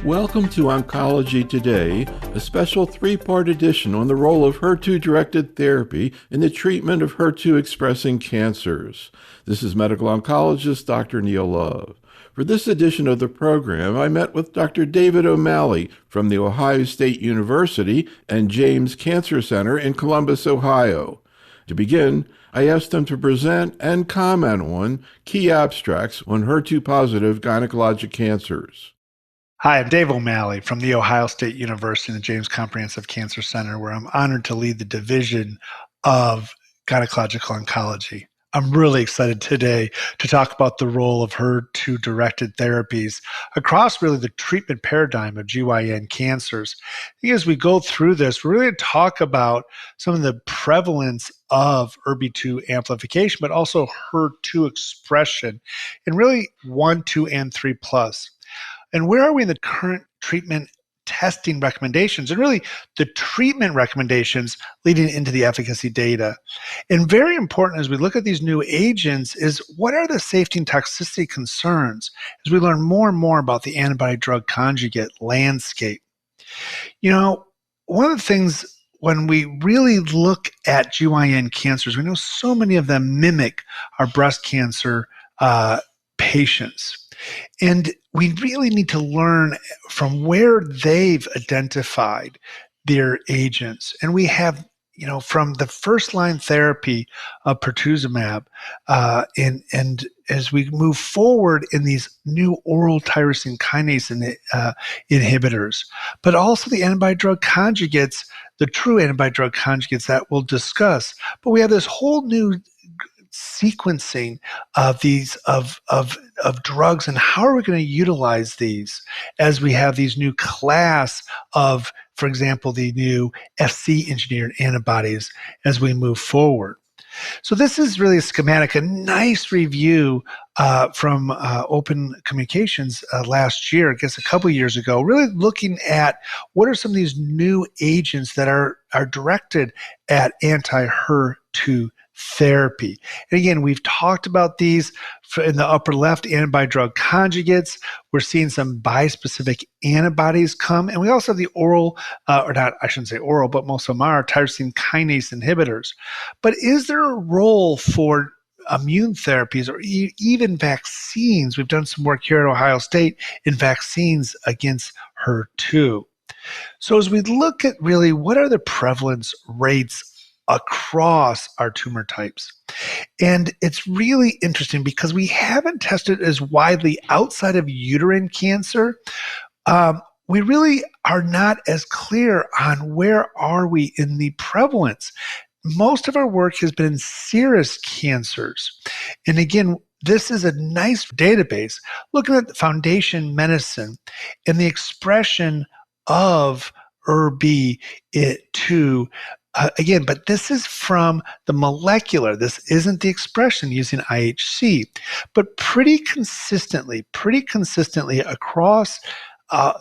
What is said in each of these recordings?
Welcome to Oncology Today, a special three-part edition on the role of HER2-directed therapy in the treatment of HER2-expressing cancers. This is medical oncologist Dr. Neil Love. For this edition of the program, I met with Dr. David O'Malley from The Ohio State University and James Cancer Center in Columbus, Ohio. To begin, I asked him to present and comment on key abstracts on HER2-positive gynecologic cancers. Hi, I'm Dave O'Malley from The Ohio State University and the James Comprehensive Cancer Center, where I'm honored to lead the Division of Gynecological Oncology. I'm really excited today to talk about the role of HER2-directed therapies across really the treatment paradigm of GYN cancers. I think as we go through this, we're really going to talk about some of the prevalence of ERBB2 amplification, but also HER2 expression in really 1, 2, and 3 plus. And where are we in the current treatment testing recommendations and really the treatment recommendations leading into the efficacy data? And very important as we look at these new agents is what are the safety and toxicity concerns as we learn more and more about the antibody-drug conjugate landscape. You know, one of the things when we really look at GYN cancers, we know so many of them mimic our breast cancer patients. And we really need to learn from where they've identified their agents. And we have, from the first line therapy of pertuzumab, and as we move forward in these new oral tyrosine kinase inhibitors, but also the antibody-drug conjugates, the true antibody-drug conjugates that we'll discuss. But we have this whole new sequencing of these of drugs, and how are we going to utilize these as we have these new class of, for example, the new Fc engineered antibodies as we move forward. So this is really a schematic, a nice review from Open Communications last year, I guess a couple of years ago, really looking at what are some of these new agents that are directed at anti-HER2 therapy. And again, we've talked about these in the upper left, antibody-drug conjugates. We're seeing some bispecific antibodies come, and we also have the oral, or not, I shouldn't say oral, but most of them are tyrosine kinase inhibitors. But is there a role for immune therapies or even vaccines? We've done some work here at Ohio State in vaccines against HER2. So as we look at really what are the prevalence rates across our tumor types. And it's really interesting because we haven't tested as widely outside of uterine cancer. We really are not as clear on where are we in the prevalence. Most of our work has been in serous cancers. And again, this is a nice database looking at the Foundation Medicine and the expression of ERBB2. Again, but this is from the molecular. This isn't the expression using IHC, but pretty consistently across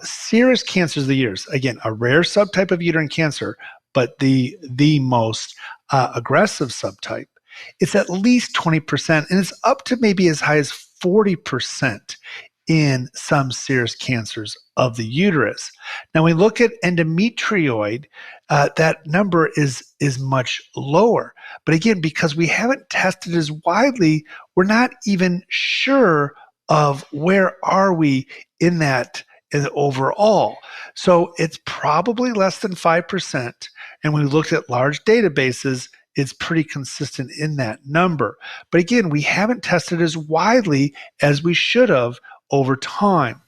serous cancers of the years. Again, a rare subtype of uterine cancer, but the most aggressive subtype. It's at least 20%, and it's up to maybe as high as 40% in some serous cancers of the uterus. Now, when we look at endometrioid, that number is much lower. But again, because we haven't tested as widely, we're not even sure of where are we in that overall. So it's probably less than 5%. And when we looked at large databases, it's pretty consistent in that number. But again, we haven't tested as widely as we should have over time.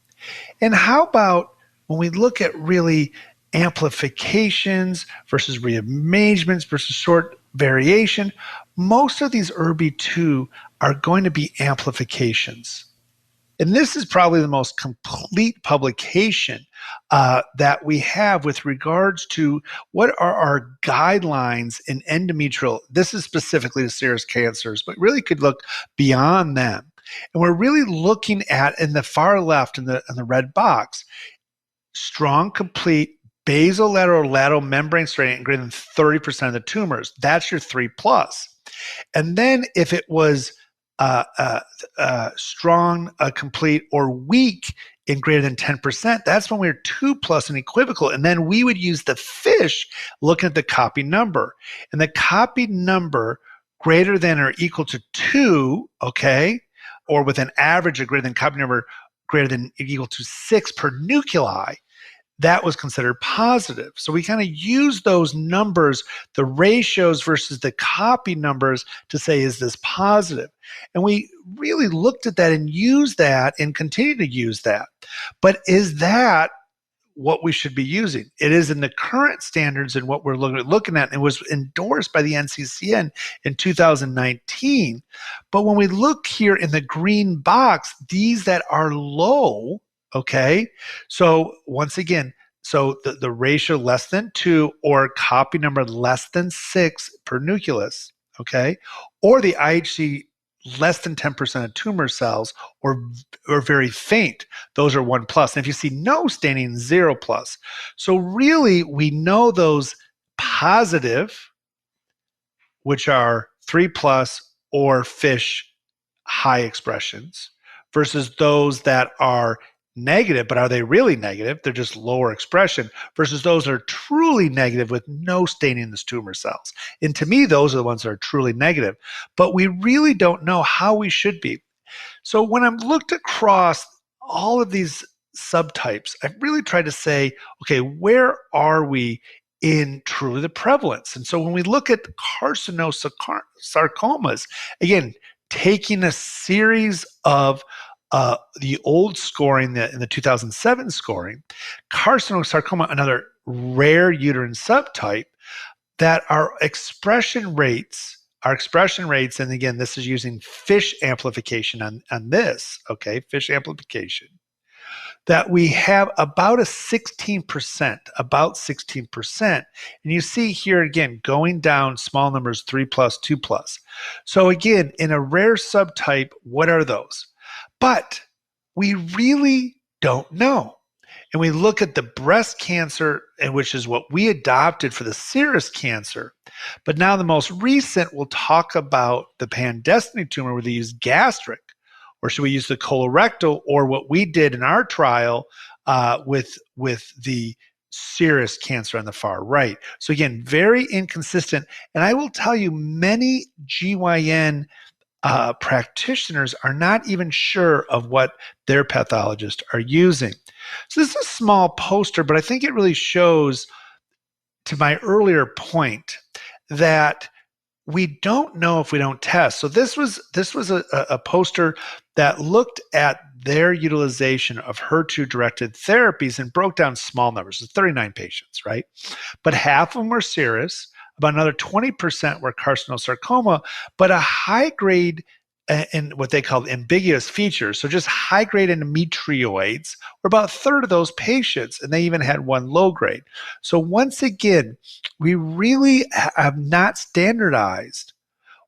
And how about when we look at really amplifications versus rearrangements versus short variation, most of these ERBB2 are going to be amplifications. And this is probably the most complete publication that we have with regards to what are our guidelines in endometrial. This is specifically to serous cancers, but really could look beyond them. And we're really looking at, in the far left in the red box, strong, complete basolateral membrane staining greater than 30% of the tumors. That's your 3+. And then if it was strong, complete, or weak in greater than 10%, that's when we're 2 plus and equivocal. And then we would use the fish looking at the copy number. And the copy number greater than or equal to 2, okay, or with an average of greater than copy number greater than or equal to 6 per nuclei, that was considered positive. So we kind of use those numbers, the ratios versus the copy numbers, to say, is this positive? And we really looked at that and used that and continue to use that. But is that what we should be using? It is in the current standards and what we're looking at. And it was endorsed by the NCCN in 2019. But when we look here in the green box, these that are low, okay, so once again, so the ratio less than 2 or copy number less than 6 per nucleus, okay, or the IHC less than 10% of tumor cells or very faint, those are 1 plus. And if you see no staining, 0 plus. So really, we know those positive, which are 3 plus or fish high expressions, versus those that are negative, but are they really negative? They're just lower expression, versus those that are truly negative with no staining in the tumor cells. And to me, those are the ones that are truly negative. But we really don't know how we should be. So when I've looked across all of these subtypes, I've really tried to say, okay, where are we in truly the prevalence? And so when we look at carcinosarcomas, again, taking a series of the old scoring in the 2007 scoring, carcinosarcoma, another rare uterine subtype, that our expression rates, and again, this is using FISH amplification on this, okay, FISH amplification, that we have about 16%. And you see here again, going down small numbers, 3 plus, 2 plus. So again, in a rare subtype, what are those? But we really don't know. And we look at the breast cancer, which is what we adopted for the serous cancer. But now the most recent, we'll talk about the pan-destiny tumor where they use gastric, or should we use the colorectal, or what we did in our trial with the serous cancer on the far right. So again, very inconsistent. And I will tell you, many GYN practitioners are not even sure of what their pathologists are using. So this is a small poster, but I think it really shows, to my earlier point, that we don't know if we don't test. So this was a poster that looked at their utilization of HER2-directed therapies and broke down small numbers. So 39 patients, right? But half of them were serous. About another 20% were carcinosarcoma, but a high grade and what they call ambiguous features, so just high grade endometrioids, were about a third of those patients, and they even had one low grade. So once again, we really have not standardized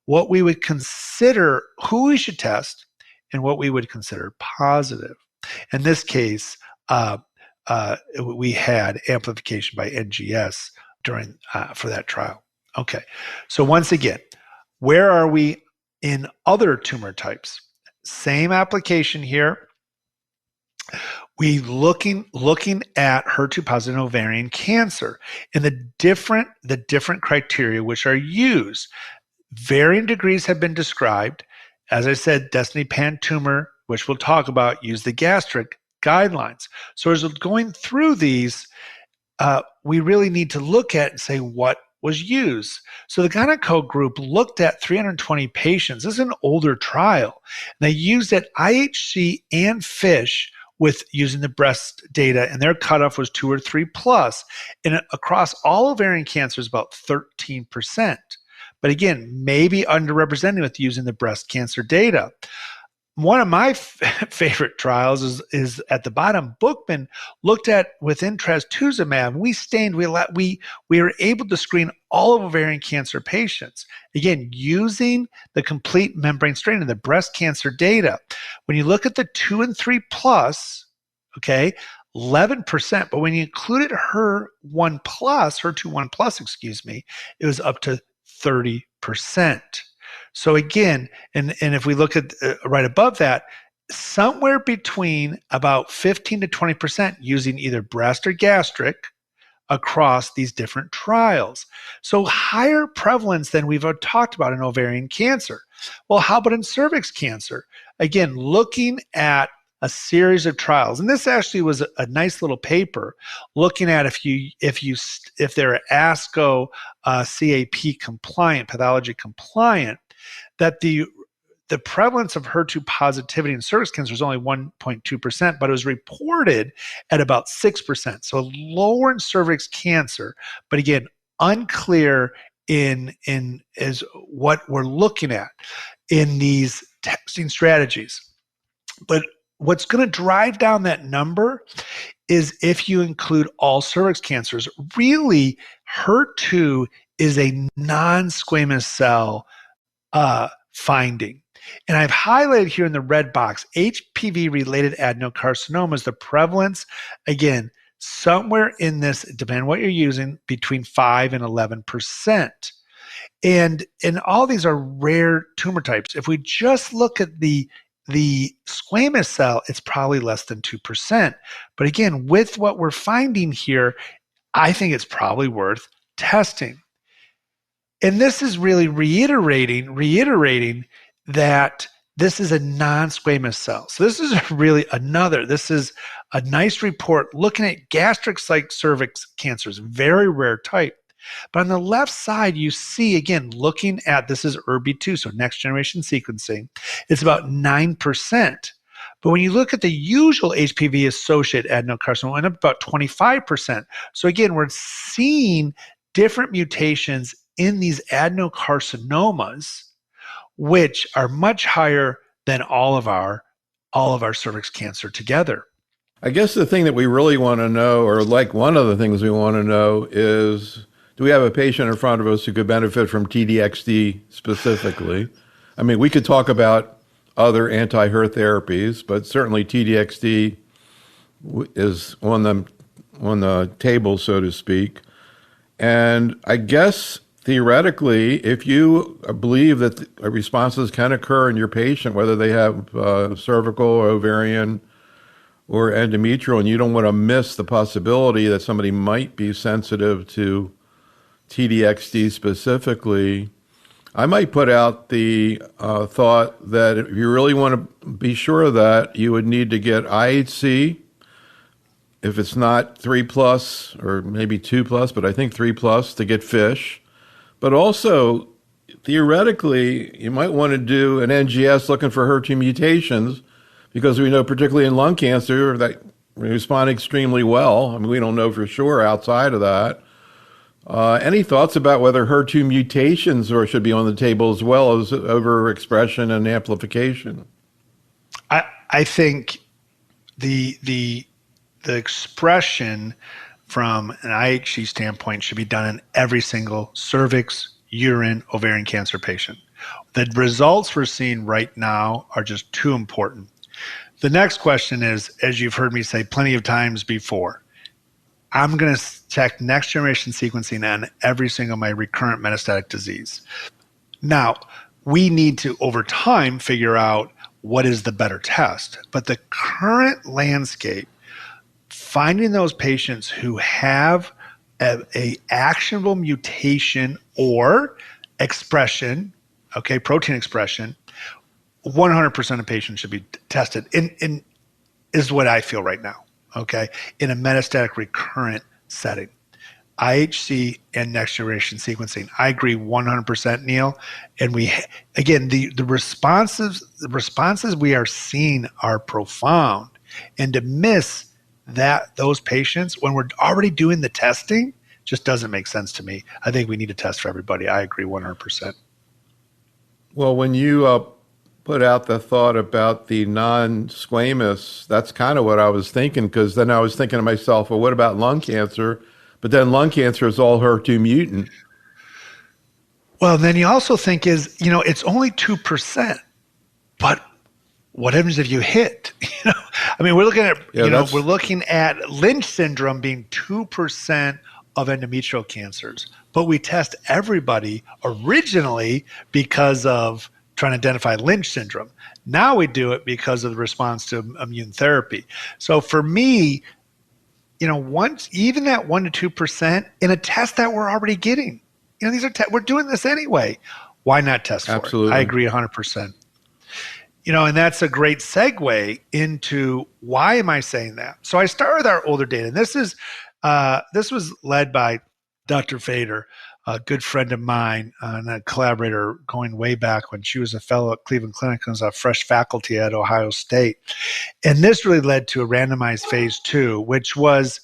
what we would consider, who we should test, and what we would consider positive. In this case, we had amplification by NGS for that trial. Okay, so once again, where are we in other tumor types? Same application here. We looking at HER2 positive ovarian cancer and the different criteria which are used. Varying degrees have been described. As I said, Destiny Pan tumor, which we'll talk about, use the gastric guidelines. So as we're going through these, we really need to look at and say what was used. So the gyneco group looked at 320 patients. This is an older trial. They used at IHC and FISH with using the breast data, and their cutoff was 2 or 3 plus. And across all ovarian cancers, about 13%. But again, maybe underrepresented with using the breast cancer data. One of my favorite trials is at the bottom. Bookman looked at within trastuzumab. We were able to screen all of ovarian cancer patients. Again, using the complete membrane staining of the breast cancer data. When you look at the 2 and 3 plus, okay, 11%. But when you included HER2-1 plus, excuse me, it was up to 30%. So again, and if we look at right above that, somewhere between about 15 to 20% using either breast or gastric across these different trials. So higher prevalence than we've talked about in ovarian cancer. Well, how about in cervix cancer? Again, looking at a series of trials, and this actually was a nice little paper looking at if they're ASCO CAP compliant, pathology compliant, that the prevalence of HER2 positivity in cervix cancer is only 1.2%, but it was reported at about 6%. So lower in cervix cancer, but again, unclear in is what we're looking at in these testing strategies. But what's going to drive down that number is if you include all cervix cancers. Really, HER2 is a non-squamous cell finding. And I've highlighted here in the red box, HPV-related adenocarcinomas, the prevalence, again, somewhere in this, depending on what you're using, between 5 and 11%. And all these are rare tumor types. If we just look at the squamous cell, it's probably less than 2%. But again, with what we're finding here, I think it's probably worth testing. And this is really reiterating that this is a non-squamous cell. So this is this is a nice report looking at gastric cervix cancers, very rare type. But on the left side, you see, again, looking at, this is ERB2, so next generation sequencing, it's about 9%. But when you look at the usual HPV-associated adenocarcinoma, it's about 25%. So again, we're seeing different mutations in these adenocarcinomas, which are much higher than all of our cervix cancer together. I guess the thing that we really want to know, or like one of the things we want to know, is do we have a patient in front of us who could benefit from TDXD specifically? I mean, we could talk about other anti-HER therapies, but certainly TDXD is on the table, so to speak. And I guess theoretically, if you believe that responses can occur in your patient, whether they have cervical or ovarian or endometrial, and you don't want to miss the possibility that somebody might be sensitive to TDXD specifically, I might put out the thought that if you really want to be sure of that, you would need to get IHC. If it's not 3+ or maybe 2+, but I think 3+ to get FISH. But also, theoretically, you might want to do an NGS looking for HER2 mutations, because we know, particularly in lung cancer, that we respond extremely well. I mean, we don't know for sure outside of that. Any thoughts about whether HER2 mutations should be on the table as well as overexpression and amplification? I think the expression from an IHC standpoint should be done in every single cervix, urine, ovarian cancer patient. The results we're seeing right now are just too important. The next question is, as you've heard me say plenty of times before, I'm going to check next generation sequencing on every single my recurrent metastatic disease. Now, we need to, over time, figure out what is the better test. But the current landscape, finding those patients who have a actionable mutation or expression, protein expression, 100% of patients should be tested in is what I feel right now, in a metastatic recurrent setting. IHC and next generation sequencing. I agree 100%, Neil. And the responses we are seeing are profound. And to miss those patients when we're already doing the testing just doesn't make sense to me. I think we need to test for everybody. I agree 100%. Well, when you put out the thought about the non-squamous, that's kind of what I was thinking, because then I was thinking to myself, well, what about lung cancer? But then lung cancer is all HER2 mutant. Well, then you also think it's only 2%, but what happens if you hit? I mean, we're looking at, we're looking at Lynch syndrome being 2% of endometrial cancers, but we test everybody originally because of trying to identify Lynch syndrome. Now we do it because of the response to immune therapy. So for me, once even that 1% to 2% in a test that we're already getting, these are we're doing this anyway. Why not test for Absolutely. it? I agree 100%. And that's a great segue into why am I saying that? So I start with our older data. And this was led by Dr. Fader, a good friend of mine and a collaborator going way back when she was a fellow at Cleveland Clinic and was a fresh faculty at Ohio State. And this really led to a randomized phase 2, which was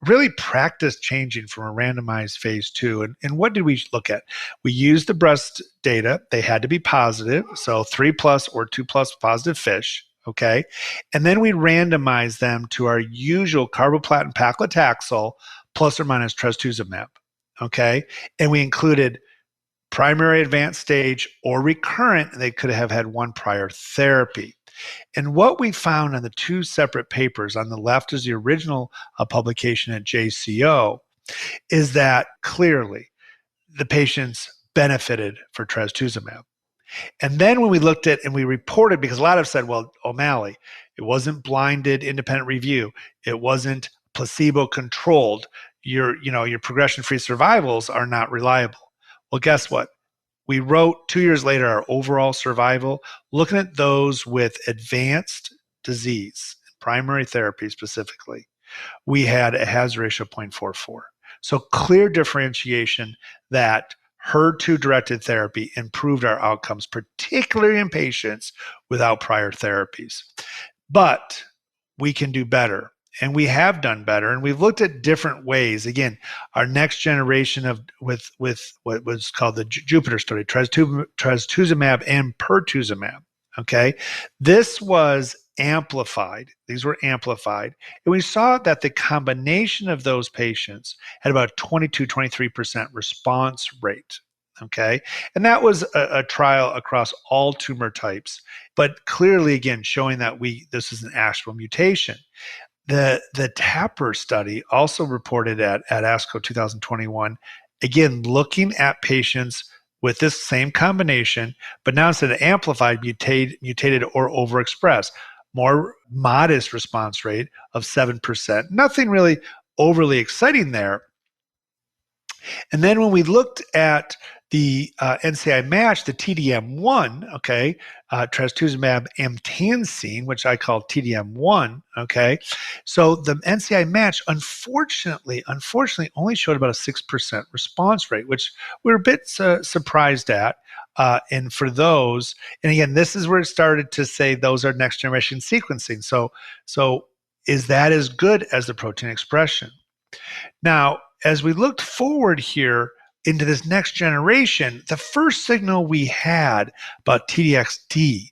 really practice changing from a randomized phase 2. And what did we look at? We used the breast data. They had to be positive, so 3+ or 2+ positive FISH. Okay. And then we randomized them to our usual carboplatin paclitaxel plus or minus trastuzumab. Okay. And we included primary advanced stage or recurrent, and they could have had one prior therapy. And what we found in the two separate papers, on the left is the original publication at JCO, is that clearly the patients benefited for trastuzumab. And then when we looked at and we reported, because a lot have said, well, O'Malley, it wasn't blinded independent review. It wasn't placebo controlled. Your progression-free survivals are not reliable. Well, guess what? We wrote 2 years later our overall survival, looking at those with advanced disease, primary therapy specifically. We had a hazard ratio of 0.44. So clear differentiation that HER2-directed therapy improved our outcomes, particularly in patients without prior therapies. But we can do better. And we have done better, and we've looked at different ways. Again, our next generation with what was called the Jupiter study, trastuzumab and pertuzumab. Okay, this was amplified. These were amplified, and we saw that the combination of those patients had about 22-23% response rate. Okay, and that was a trial across all tumor types, but clearly, again, showing that this is an actual mutation. The TAPPER study also reported at ASCO 2021, again, looking at patients with this same combination, but now instead of amplified, mutated or overexpressed, more modest response rate of 7%. Nothing really overly exciting there. And then when we looked at the NCI match, the TDM1, okay, trastuzumab emtansine, which I call TDM1, okay. So the NCI match, unfortunately, only showed about a 6% response rate, which we're a bit surprised at. And for those, and again, this is where it started to say those are next generation sequencing. So is that as good as the protein expression? Now, as we looked forward here into this next generation, the first signal we had about TDXD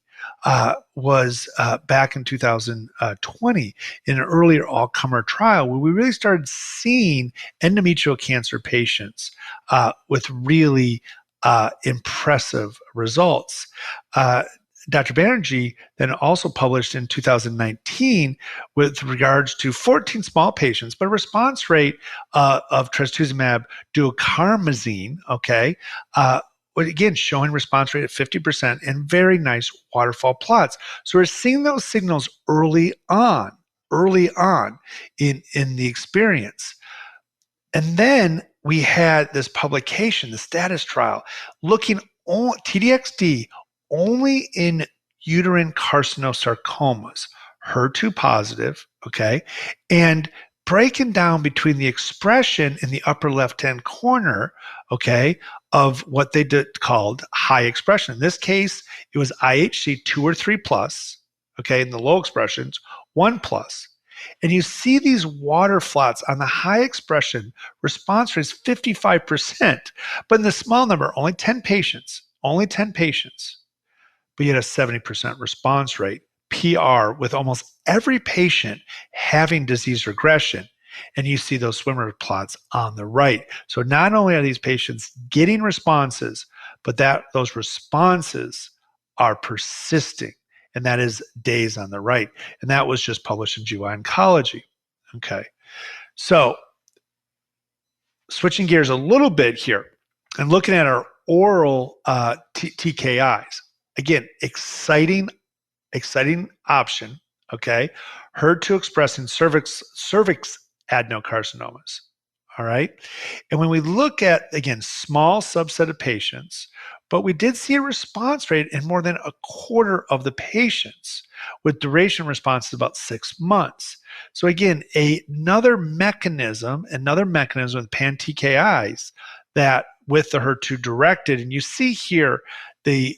was back in 2020 in an earlier all-comer trial where we really started seeing endometrial cancer patients with really impressive results. Dr. Banerjee then also published in 2019 with regards to 14 small patients, but a response rate of trastuzumab duocarmazine, okay, again, showing response rate at 50% and very nice waterfall plots. So we're seeing those signals early on in the experience. And then we had this publication, the status trial, looking on TDXD only in uterine carcinosarcomas, HER2 positive, okay, and breaking down between the expression in the upper left-hand corner, okay, of what they called high expression. In this case, it was IHC 2 or 3+, okay, in the low expressions, 1+. And you see these water plots on the high expression, response rate is 55%, but in the small number, only 10 patients, but you had a 70% response rate, PR, with almost every patient having disease regression. And you see those swimmer plots on the right. So not only are these patients getting responses, but those responses are persisting. And that is days on the right. And that was just published in GY Oncology. Okay. So switching gears a little bit here and looking at our oral TKIs. Again, exciting option, okay? HER2 expressing cervix adenocarcinomas, all right? And when we look at, again, small subset of patients, but we did see a response rate in more than a quarter of the patients with duration response of about 6 months. So again, another mechanism with pan-TKIs that with the HER2-directed, and you see here the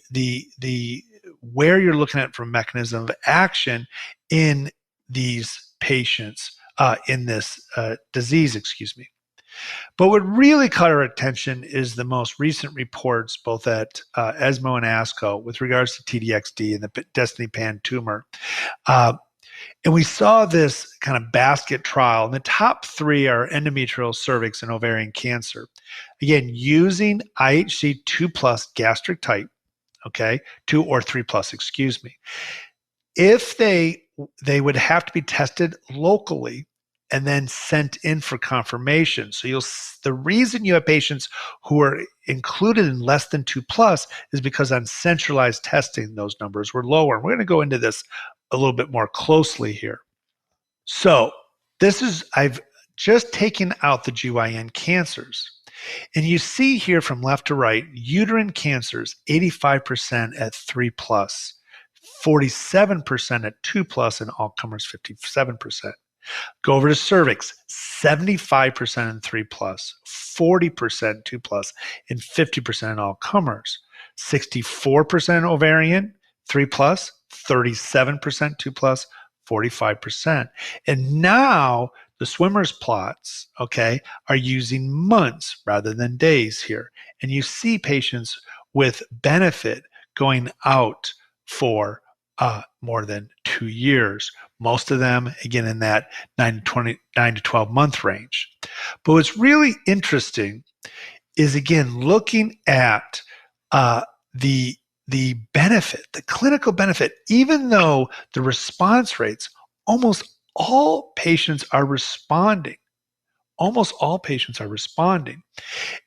where you're looking at from mechanism of action in these patients in this disease, excuse me. But what really caught our attention is the most recent reports, both at ESMO and ASCO, with regards to T-DXd and the Destiny Pan tumor. And we saw this kind of basket trial. And the top 3 are endometrial, cervix, and ovarian cancer. Again, using IHC 2+ gastric type, okay, 2 or 3+, excuse me. If they would have to be tested locally and then sent in for confirmation. So the reason you have patients who are included in less than 2+ is because on centralized testing, those numbers were lower. We're going to go into this a little bit more closely here. So I've just taken out the GYN cancers. And you see here from left to right, uterine cancers, 85% at 3+, 47% at 2+, and all comers 57%. Go over to cervix, 75% in 3+, 40% 2+, and 50% in all comers. 64% ovarian, 3+, 37% 2+, 45%. And now the swimmers plots, okay, are using months rather than days here. And you see patients with benefit going out for more than 2 years. Most of them, again, in that 9 to 12 month range. But what's really interesting is, again, looking at the benefit, the clinical benefit, even though the response rates, almost all patients are responding. Almost all patients are responding.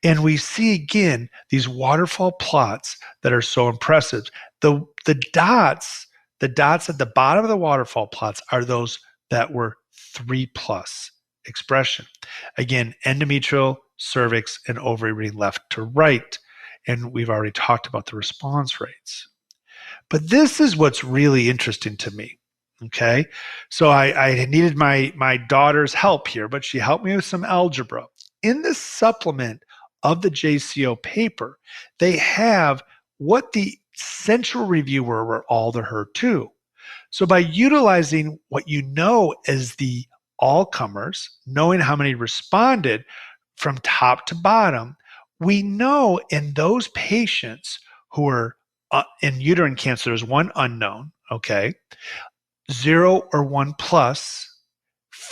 And we see, again, these waterfall plots that are so impressive. The dots at the bottom of the waterfall plots are those that were 3+ expression. Again, endometrial, cervix, and ovary reading left to right. And we've already talked about the response rates. But this is what's really interesting to me. Okay, so I needed my daughter's help here, but she helped me with some algebra. In this supplement of the JCO paper, they have what the central review were all the HER2. So by utilizing what you know as the all comers, knowing how many responded from top to bottom, we know in those patients who are in uterine cancer, there's one unknown, okay, 0 or 1+,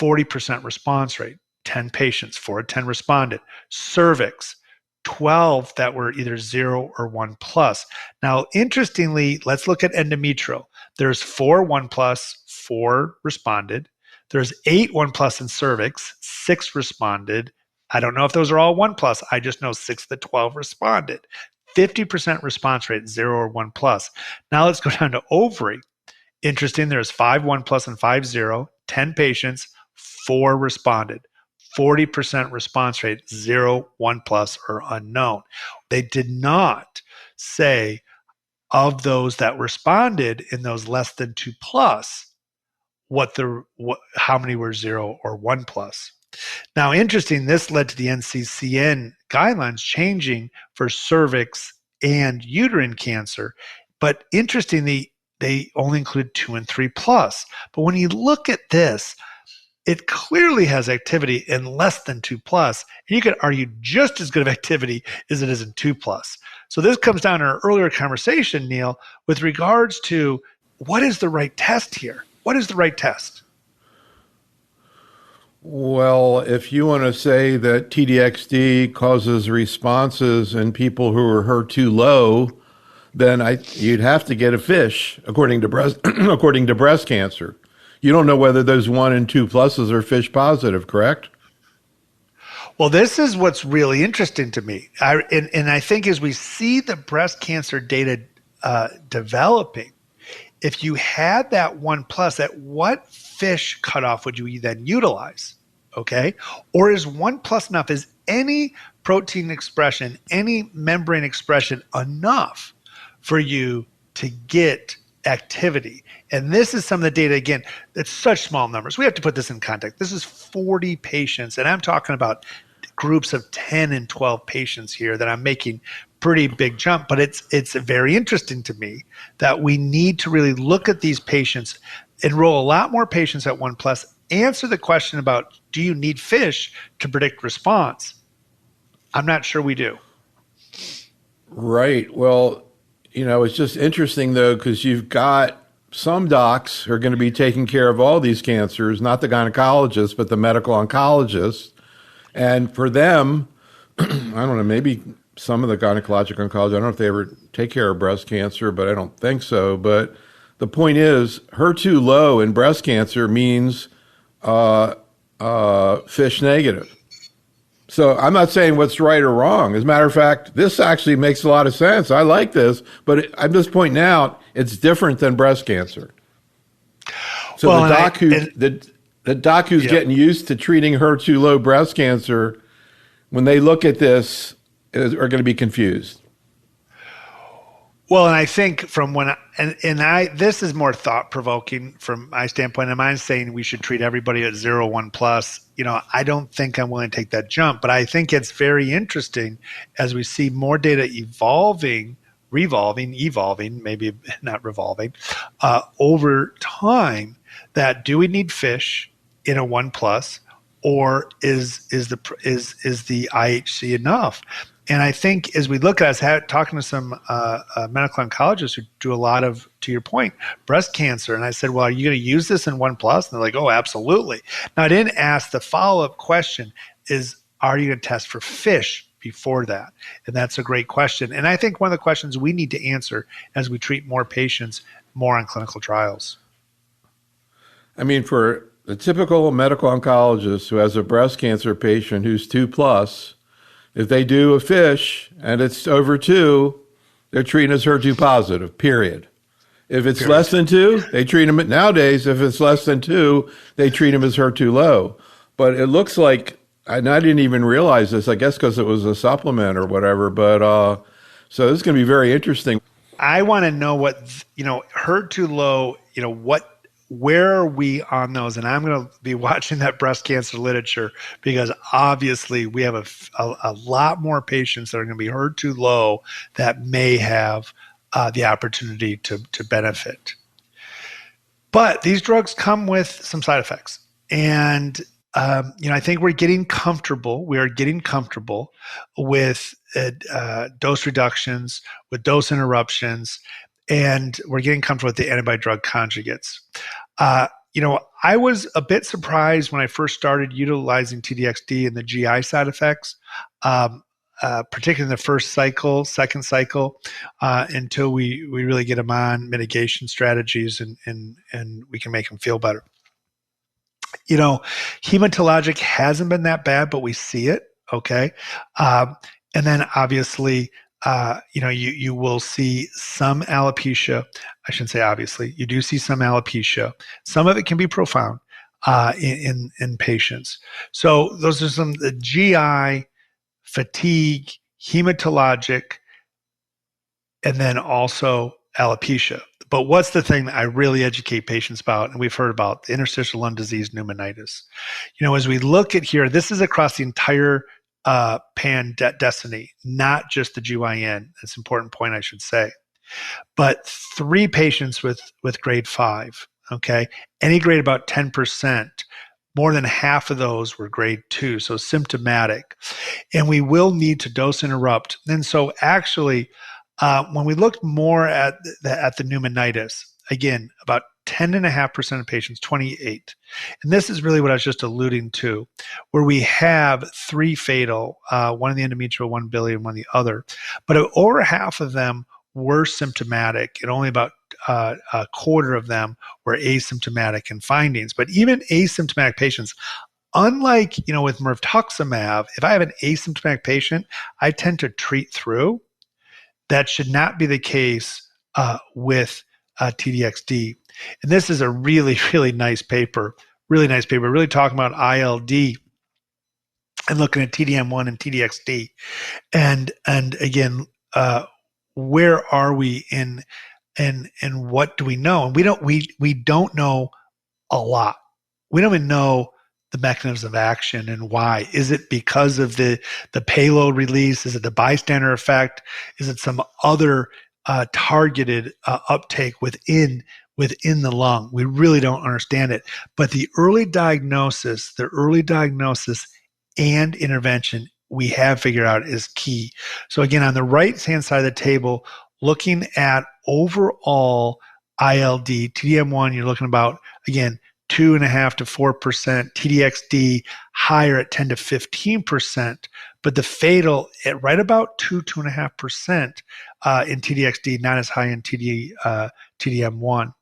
40% response rate, 10 patients, 4 of 10 responded. Cervix, 12 that were either 0 or 1+. Now, interestingly, let's look at endometrial. There's 4 1+, 4 responded. There's 8 1+ in cervix, 6 responded. I don't know if those are all 1+. I just know 6 of the 12 responded. 50% response rate, 0 or 1+. Now let's go down to ovary. Interesting, there's 5 1+ and 5 0, 10 patients, 4 responded. 40% response rate, 0, 1+, or unknown. They did not say of those that responded in those less than 2+, how many were 0 or 1+. Now, interesting, this led to the NCCN guidelines changing for cervix and uterine cancer. But interestingly, they only include 2 and 3+. But when you look at this, it clearly has activity in less than 2+. And you could argue just as good of activity as it is in 2+. So this comes down to our earlier conversation, Neil, with regards to what is the right test here? What is the right test? Well, if you want to say that T-DXd causes responses in people who are HER2 low, then you'd have to get a FISH according to breast cancer. You don't know whether those 1 and 2+ are FISH positive, correct? Well, this is what's really interesting to me. And I think as we see the breast cancer data developing, if you had that 1 plus, at what fish cutoff would you then utilize? Okay. Or is 1 plus enough? Is any protein expression, any membrane expression enough for you to get activity? And this is some of the data, again, it's such small numbers. We have to put this in context. This is 40 patients, and I'm talking about groups of 10 and 12 patients here that I'm making pretty big jump. But it's very interesting to me that we need to really look at these patients, enroll a lot more patients at 1 plus, answer the question about, do you need fish to predict response? I'm not sure we do. Right. Well, it's just interesting, though, because you've got some docs who are going to be taking care of all these cancers, not the gynecologists, but the medical oncologists. And for them, I don't know, maybe some of the gynecologic oncology, I don't know if they ever take care of breast cancer, but I don't think so. But the point is, HER2 low in breast cancer means fish negative. So I'm not saying what's right or wrong. As a matter of fact, this actually makes a lot of sense. I like this, but I'm just pointing out it's different than breast cancer. So well, the doc who's getting used to treating HER2 low breast cancer, when they look at this, are going to be confused. Well, and I think from when this is more thought provoking from my standpoint. And I'm saying we should treat everybody at 0, 1 plus. I don't think I'm willing to take that jump, but I think it's very interesting as we see more data evolving, maybe not revolving, over time. That do we need fish in a 1 plus, or is the IHC enough? And I think as we look at us talking to some medical oncologists who do a lot of, to your point, breast cancer, and I said, well, are you going to use this in 1 plus? And they're like, oh, absolutely. Now, I didn't ask the follow-up question is, are you going to test for fish before that? And that's a great question. And I think one of the questions we need to answer as we treat more patients more on clinical trials. I mean, for the typical medical oncologist who has a breast cancer patient who's 2 plus, if they do a fish and it's over 2, they're treating as HER2 positive, period. If it's less than 2, they treat them. Nowadays, if it's less than 2, they treat them as HER2 low. But it looks like, and I didn't even realize this, I guess because it was a supplement or whatever, but so this is going to be very interesting. I want to know what, HER2 low, where are we on those? And I'm going to be watching that breast cancer literature because obviously we have a lot more patients that are going to be HER2 low that may have the opportunity to benefit. But these drugs come with some side effects. And, I think we're getting comfortable. We are getting comfortable with dose reductions, with dose interruptions, and we're getting comfortable with the antibody drug conjugates. I was a bit surprised when I first started utilizing TDXD and the GI side effects, particularly in the first cycle, second cycle, until we really get them on mitigation strategies and we can make them feel better. Hematologic hasn't been that bad, but we see it. Okay. And then obviously, you will see some alopecia. I shouldn't say obviously. You do see some alopecia. Some of it can be profound in patients. So those are some the GI, fatigue, hematologic, and then also alopecia. But what's the thing that I really educate patients about, and we've heard about, the interstitial lung disease pneumonitis. As we look at here, this is across the entire destiny, not just the GYN. That's an important point, I should say. But 3 patients with grade 5, okay? Any grade about 10%, more than half of those were grade 2, so symptomatic. And we will need to dose interrupt. And so actually, when we looked more at the pneumonitis, again, about 10.5% of patients, 28. And this is really what I was just alluding to, where we have 3 fatal, one in the endometrial, one biliary, one in the other. But over half of them were symptomatic, and only about a quarter of them were asymptomatic in findings. But even asymptomatic patients, unlike, with mirvetuximab, if I have an asymptomatic patient, I tend to treat through. That should not be the case with TDXD. And this is a really, really nice paper, really talking about ILD and looking at TDM1 and TDXD. And again, where are we in and what do we know? And we don't know a lot. We don't even know the mechanism of action and why. Is it because of the payload release? Is it the bystander effect? Is it some other targeted uptake within the lung? We really don't understand it. But the early diagnosis and intervention we have figured out is key. So again, on the right hand side of the table, looking at overall ILD, TDM1, you're looking about, again, 2.5 to 4%, TDXD higher at 10 to 15%, but the fatal at right about 2.5% in TDXD, not as high in TDM1.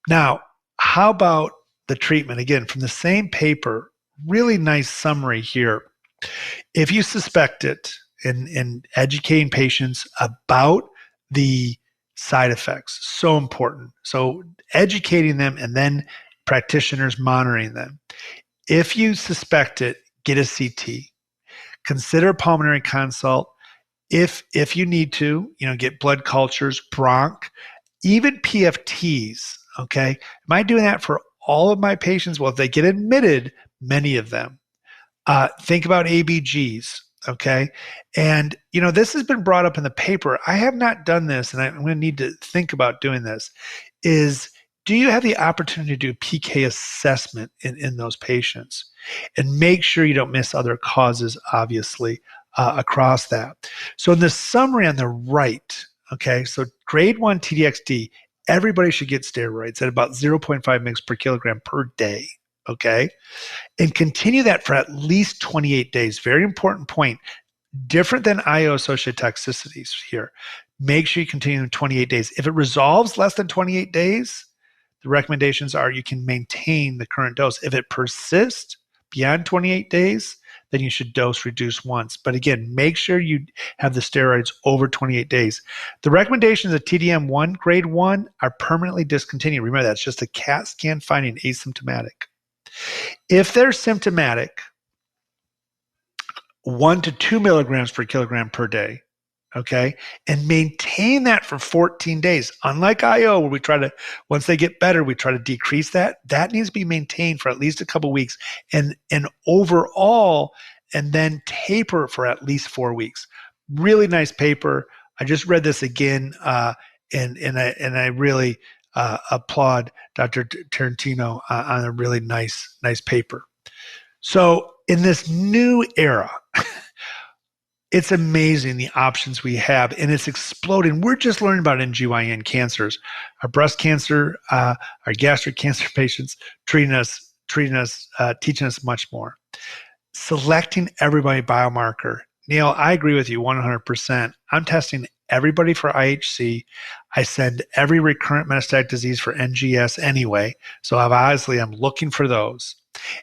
Now, how about the treatment? Again, from the same paper, really nice summary here. If you suspect it, in educating patients about the side effects, so important. So educating them and then practitioners monitoring them. If you suspect it, get a CT. Consider a pulmonary consult. If you need to, get blood cultures, bronch, even PFTs. Okay, am I doing that for all of my patients? Well, if they get admitted, many of them. Think about ABGs. Okay. And, this has been brought up in the paper. I have not done this, and I'm going to need to think about doing this. Is do you have the opportunity to do PK assessment in those patients and make sure you don't miss other causes, obviously, across that? So, in the summary on the right, okay, so grade 1 TDXD, everybody should get steroids at about 0.5 mg per kilogram per day. Okay. And continue that for at least 28 days. Very important point. Different than IO-associated toxicities here. Make sure you continue in 28 days. If it resolves less than 28 days, the recommendations are you can maintain the current dose. If it persists beyond 28 days, then you should dose reduce once. But again, make sure you have the steroids over 28 days. The recommendations of TDM1, grade 1, are permanently discontinued. Remember, that's just a CAT scan finding asymptomatic. If they're symptomatic, 1 to 2 milligrams per kilogram per day, okay, and maintain that for 14 days. Unlike IO, where we try to, once they get better, we try to decrease that. That needs to be maintained for at least a couple weeks, and overall, and then taper for at least 4 weeks. Really nice paper. I just read this again, and I really applaud Dr. Tarantino on a really nice paper. So in this new era, it's amazing the options we have, and it's exploding. We're just learning about NGYN cancers, our breast cancer, our gastric cancer patients, teaching us much more. Selecting everybody biomarker. Neil, I agree with you 100%. I'm testing everybody for IHC. I send every recurrent metastatic disease for NGS anyway. So I'm looking for those.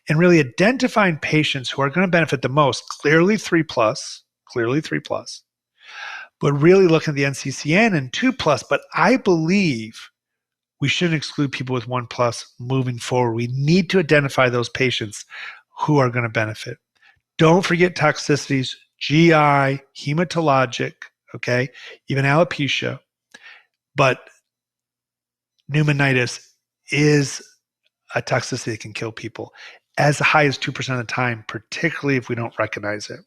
And really identifying patients who are going to benefit the most, clearly 3+, but really looking at the NCCN and 2+. But I believe we shouldn't exclude people with 1+ moving forward. We need to identify those patients who are going to benefit. Don't forget toxicities, GI, hematologic, okay, even alopecia. But pneumonitis is a toxicity that can kill people as high as 2% of the time, particularly if we don't recognize it.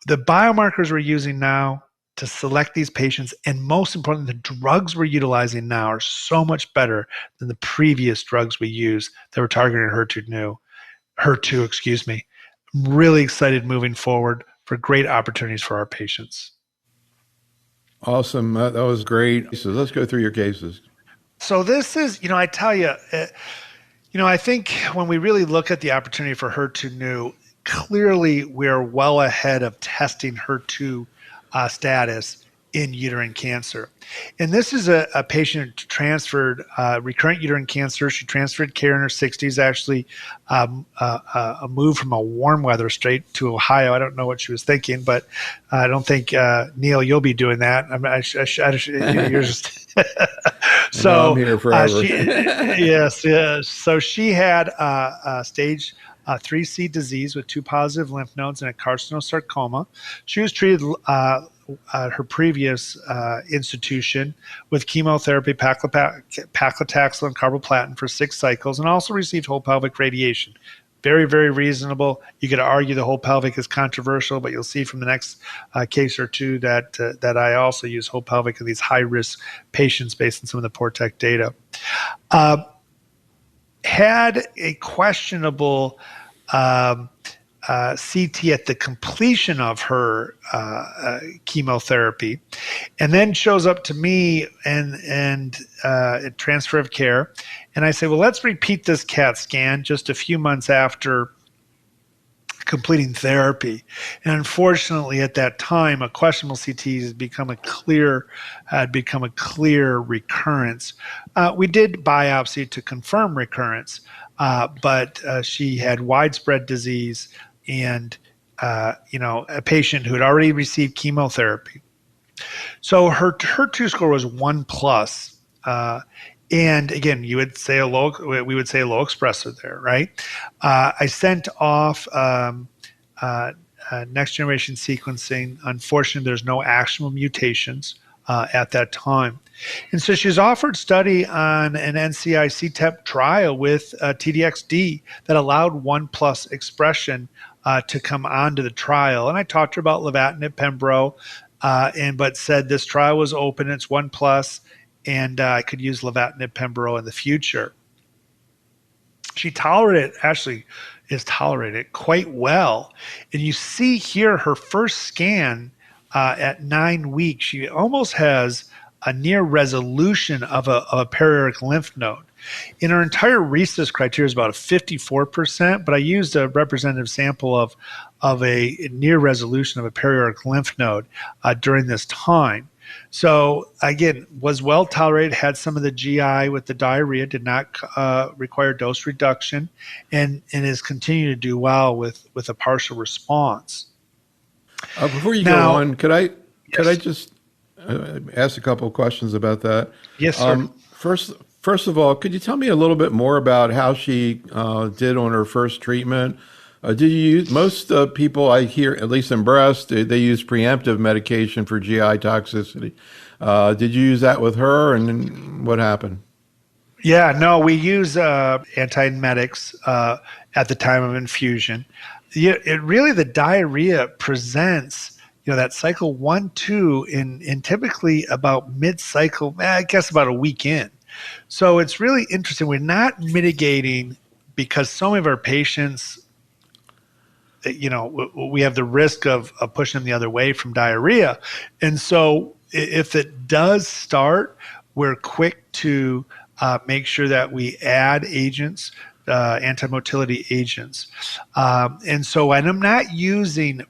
The biomarkers we're using now to select these patients, and most importantly, the drugs we're utilizing now are so much better than the previous drugs we used that were targeting HER2, excuse me. I'm really excited moving forward for great opportunities for our patients. Awesome. That was great. So let's go through your cases. So this is, I tell you, I think when we really look at the opportunity for HER2-Neu, clearly we're well ahead of testing HER2 status in uterine cancer. And this is a patient who transferred recurrent uterine cancer. She transferred care in her 60s, actually a move from a warm weather state to Ohio. I don't know what she was thinking, but I don't think, Neil, you'll be doing that. You're just No, I'm so here forever. yes. So she had stage 3C disease with 2 positive lymph nodes and a carcinosarcoma. She was treated her previous institution with chemotherapy, paclitaxel, and carboplatin for 6 cycles, and also received whole pelvic radiation. Very, very reasonable. You could argue the whole pelvic is controversial, but you'll see from the next case or two that I also use whole pelvic in these high-risk patients based on some of the PORTEC data. Had a questionable CT at the completion of her chemotherapy, and then shows up to me and transfer of care. And I say, well, let's repeat this CAT scan just a few months after completing therapy. And unfortunately, at that time, a questionable CT had become a clear recurrence. We did biopsy to confirm recurrence, but she had widespread disease and a patient who had already received chemotherapy. So her HER2 score was 1 plus. And again, we would say a low expressor there, right? I sent off next generation sequencing. Unfortunately, there's no actionable mutations at that time. And so she was offered study on an NCI CTEP trial with TDXD that allowed 1 plus expression to come onto the trial. And I talked to her about lenvatinib pembro, but said this trial was open, it's 1 plus, and I could use lenvatinib pembro in the future. She is tolerated quite well. And you see here her first scan at 9 weeks, she almost has a near resolution of a periaortic lymph node. In her entire RECIST criteria is about a 54%, but I used a representative sample of a near resolution of a periaortic lymph node during this time. So again, was well tolerated, had some of the GI with the diarrhea, did not require dose reduction, and is continuing to do well with a partial response. Before you go on, could I just ask a couple of questions about that? Yes, sir. First of all, could you tell me a little bit more about how she did on her first treatment? Did you use, most people I hear, at least in breast, they use preemptive medication for GI toxicity. Did you use that with her, and then what happened? Yeah, no, we use antiemetics at the time of infusion. The diarrhea presents, that cycle 1, 2 in typically about mid-cycle, I guess about a week in. So it's really interesting. We're not mitigating because so many of our patients, we have the risk of pushing them the other way from diarrhea. And so if it does start, we're quick to make sure that we add agents, anti-motility agents. And I'm not using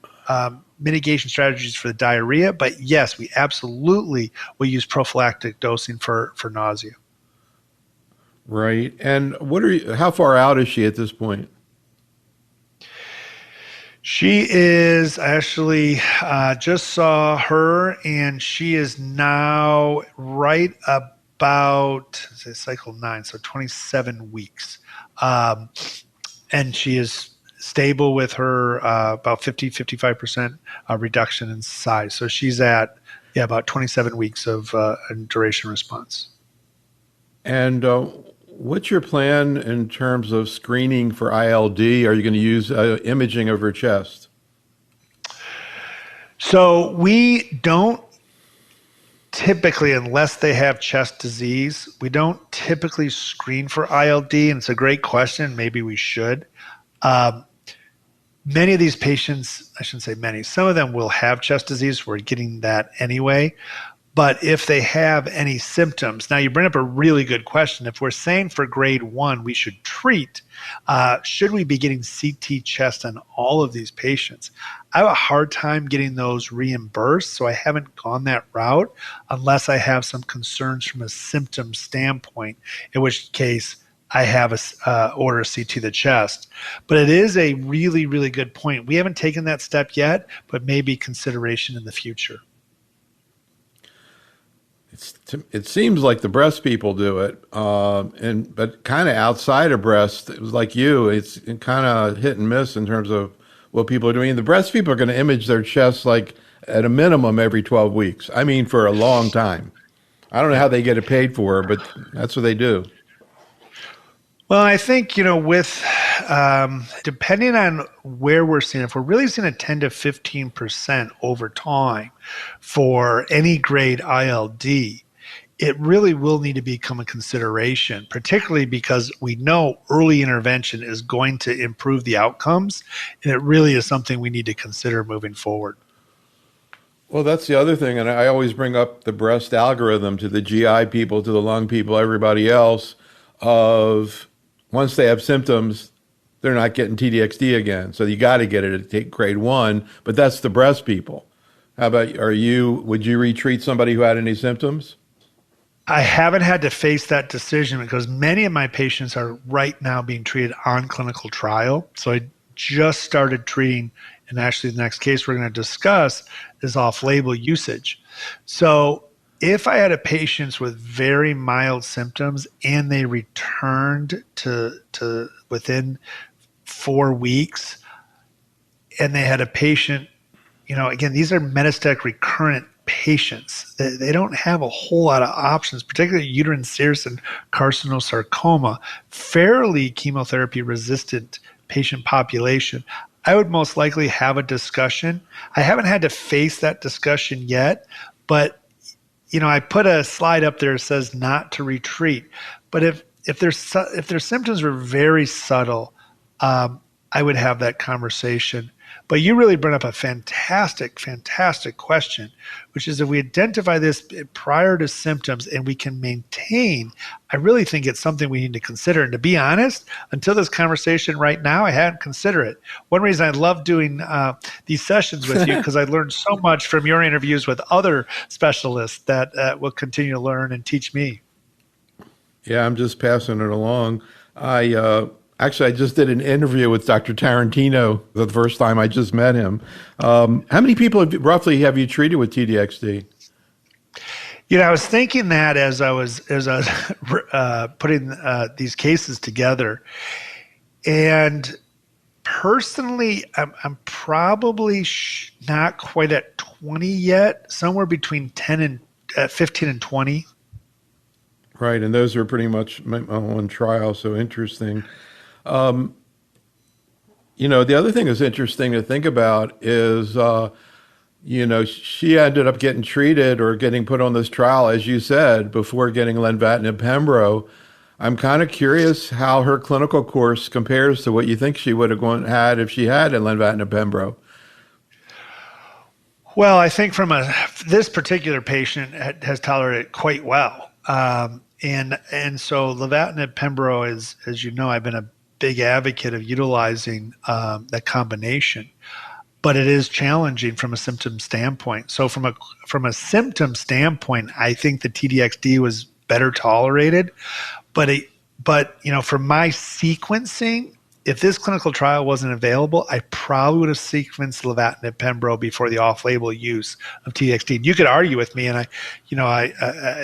mitigation strategies for the diarrhea, but yes, we absolutely will use prophylactic dosing for nausea. Right. And how far out is she at this point? She is actually, just saw her, and she is now right about cycle 9, so 27 weeks. And she is stable with her about 55% reduction in size. So she's at about 27 weeks of duration response. And what's your plan in terms of screening for ILD? Are you going to use imaging of her chest? So we don't typically, unless they have chest disease, we don't typically screen for ILD, and it's a great question. Maybe we should. Many of these patients, I shouldn't say many, some of them will have chest disease. We're getting that anyway. But if they have any symptoms, now you bring up a really good question. If we're saying for grade 1 we should treat, should we be getting CT chest on all of these patients? I have a hard time getting those reimbursed, so I haven't gone that route unless I have some concerns from a symptom standpoint, in which case I have a order a CT the chest. But it is a really, really good point. We haven't taken that step yet, but maybe consideration in the future. It seems like the breast people do it, but kind of outside of breast, it was like you. It's kind of hit and miss in terms of what people are doing. The breast people are going to image their chests like at a minimum every 12 weeks. I mean, for a long time. I don't know how they get it paid for, but that's what they do. Well, I think, with depending on where we're seeing, if we're really seeing a 10 to 15% over time for any grade ILD, it really will need to become a consideration, particularly because we know early intervention is going to improve the outcomes, and it really is something we need to consider moving forward. Well, that's the other thing, and I always bring up the breast algorithm to the GI people, to the lung people, everybody else, of once they have symptoms, they're not getting TDXD again. So you got to get it at grade 1, but that's the breast people. How about, would you retreat somebody who had any symptoms? I haven't had to face that decision because many of my patients are right now being treated on clinical trial. So I just started treating, and actually the next case we're going to discuss is off-label usage. So if I had a patient with very mild symptoms and they returned to within 4 weeks, and they had a patient, again, these are metastatic recurrent patients. They don't have a whole lot of options, particularly uterine serous and carcinosarcoma, fairly chemotherapy resistant patient population. I would most likely have a discussion. I haven't had to face that discussion yet, but I put a slide up there that says not to retreat. But if their symptoms were very subtle, I would have that conversation. But you really bring up a fantastic, fantastic question, which is if we identify this prior to symptoms and we can maintain, I really think it's something we need to consider. And to be honest, until this conversation right now, I hadn't considered it. One reason I love doing these sessions with you, because I learned so much from your interviews with other specialists that will continue to learn and teach me. Yeah, I'm just passing it along. Actually, I just did an interview with Dr. Tarantino the first time I just met him. How many people roughly have you treated with TDXD? I was thinking that as I was putting these cases together, and personally, I'm probably not quite at 20 yet. Somewhere between 15 and 20. Right, and those are pretty much on trial. So interesting. The other thing that's interesting to think about is, she ended up getting treated or getting put on this trial, as you said, before getting lenvatinib pembro. I'm kind of curious how her clinical course compares to what you think she would have had if she had a lenvatinib pembro. Well, I think this particular patient has tolerated it quite well. And so lenvatinib pembro is, as you know, I've been a big advocate of utilizing that combination, but it is challenging from a symptom standpoint. So from a symptom standpoint, I think the TDXD was better tolerated, but for my sequencing, if this clinical trial wasn't available, I probably would have sequenced lenvatinib pembro before the off-label use of TDXD. And you could argue with me, and